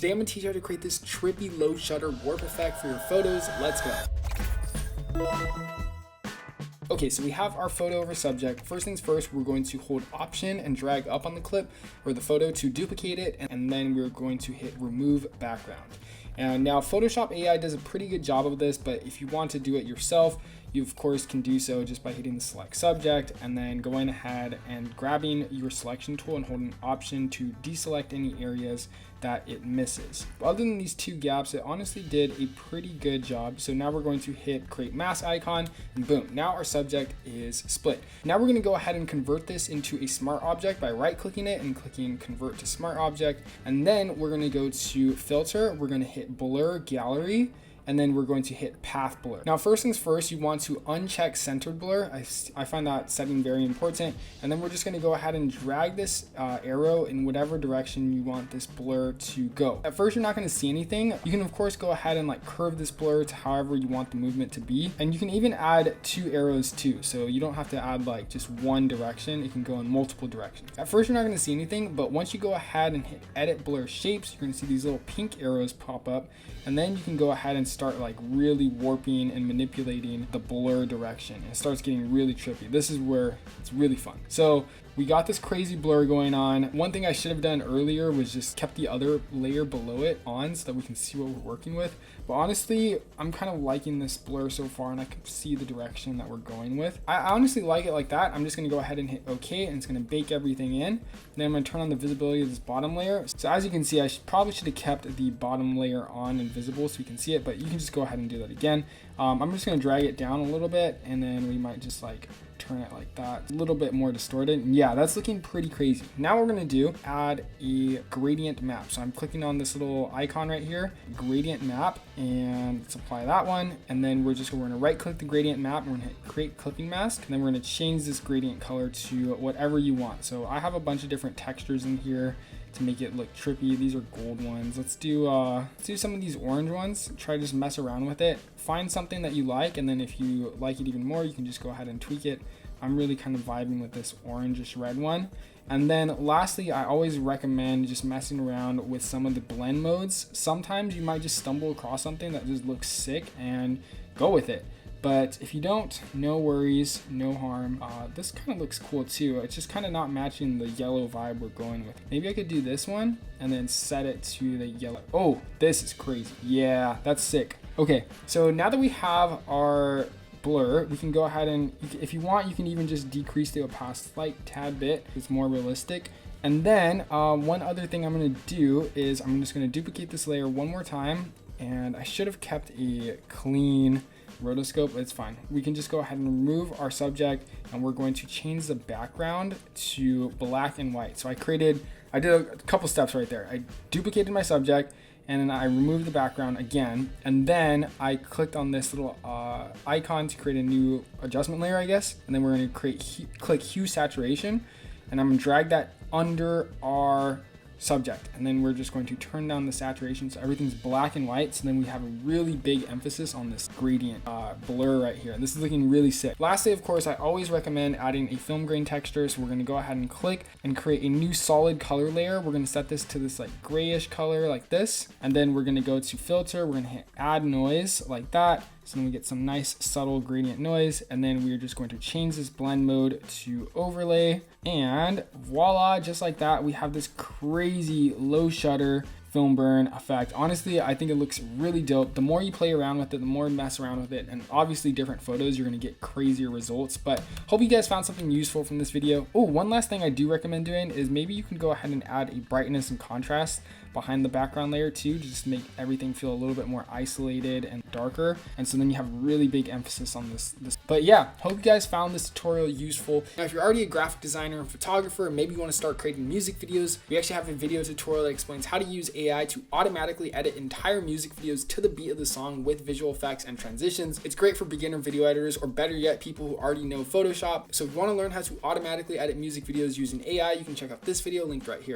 Today I'm going to teach you how to create this trippy low shutter warp effect for your photos. Let's go. Okay, so we have our photo over subject. First things first, we're going to hold Option and drag up on the clip or the photo to duplicate it, and then we're going to hit remove background. And now Photoshop AI does a pretty good job of this, but if you want to do it yourself, you of course can do so just by hitting the select subject and then going ahead and grabbing your selection tool and holding Option to deselect any areas that it misses. Other than these two gaps, it honestly did a pretty good job. So now we're going to hit create mask icon, and boom, now our subject is split. Now we're going to go ahead and convert this into a smart object by right clicking it and clicking convert to smart object, and then we're going to go to filter, we're going to hit blur gallery, and then we're going to hit path blur. Now first things first, you want to uncheck centered blur. I find that setting very important. And then we're just going to go ahead and drag this arrow in whatever direction you want this blur to go. At first you're not going to see anything. You can of course go ahead and like curve this blur to however you want the movement to be, and you can even add two arrows too, so you don't have to add like just one direction. It can go in multiple directions. At first you're not going to see anything, but once you go ahead and hit edit blur shapes, you're going to see these little pink arrows pop up, and then you can go ahead and start like really warping and manipulating the blur direction. It starts getting really trippy. This is where it's really fun. So we got this crazy blur going on. One thing I should have done earlier was just kept the other layer below it on so that we can see what we're working with. But honestly, I'm kind of liking this blur so far, and I can see the direction that we're going with. I honestly like it like that. I'm just going to go ahead and hit OK, and it's going to bake everything in. Then I'm going to turn on the visibility of this bottom layer. So as you can see, I probably should have kept the bottom layer on and visible so you can see it, but you can just go ahead and do that again. I'm just going to drag it down a little bit, and then we might just like turn it like that, a little bit more distorted. And yeah, that's looking pretty crazy. Now what we're going to do, add a gradient map. So I'm clicking on this little icon right here, gradient map, and let's apply that one. And then we're going to right click the gradient map, and we're going to hit create clipping mask, and then we're going to change this gradient color to whatever you want. So I have a bunch of different textures in here to make it look trippy. These are gold ones. Let's do some of these orange ones. Try to just mess around with it. Find something that you like, and then if you like it even more, you can just go ahead and tweak it. I'm really kind of vibing with this orangish red one. And then lastly, I always recommend just messing around with some of the blend modes. Sometimes you might just stumble across something that just looks sick and go with it. But if you don't, no worries, no harm. This kind of looks cool too. It's just kind of not matching the yellow vibe we're going with. Maybe I could do this one and then set it to the yellow. Oh, this is crazy. Yeah, that's sick. Okay, so now that we have our blur, we can go ahead and, if you want, you can even just decrease the opacity slight tad bit. It's more realistic. And then one other thing I'm going to do is I'm just going to duplicate this layer one more time, and I should have kept a clean rotoscope, but it's fine. We can just go ahead and remove our subject, and we're going to change the background to black and white. So I did a couple steps right there. I duplicated my subject, and then I removed the background again, and then I clicked on this little icon to create a new adjustment layer, I guess. And then we're going to click hue saturation, and I'm going to drag that under our subject, and then we're just going to turn down the saturation so everything's black and white. So then we have a really big emphasis on this gradient blur right here. This is looking really sick. Lastly, of course, I always recommend adding a film grain texture. So we're going to go ahead and click and create a new solid color layer. We're going to set this to this like grayish color like this, and then we're going to go to filter, we're going to hit add noise like that. So then we get some nice subtle gradient noise, and then we're just going to change this blend mode to overlay, and voila, just like that, we have this crazy low shutter film burn effect. Honestly, I think it looks really dope. The more you play around with it, the more you mess around with it, and obviously different photos, you're gonna get crazier results. But hope you guys found something useful from this video. Oh, one last thing I do recommend doing is maybe you can go ahead and add a brightness and contrast behind the background layer too, to just make everything feel a little bit more isolated and darker. And so then you have really big emphasis on this. But yeah, hope you guys found this tutorial useful. Now, if you're already a graphic designer and photographer, maybe you want to start creating music videos, we actually have a video tutorial that explains how to use AI to automatically edit entire music videos to the beat of the song with visual effects and transitions. It's great for beginner video editors, or better yet, people who already know Photoshop. So if you want to learn how to automatically edit music videos using AI, you can check out this video linked right here.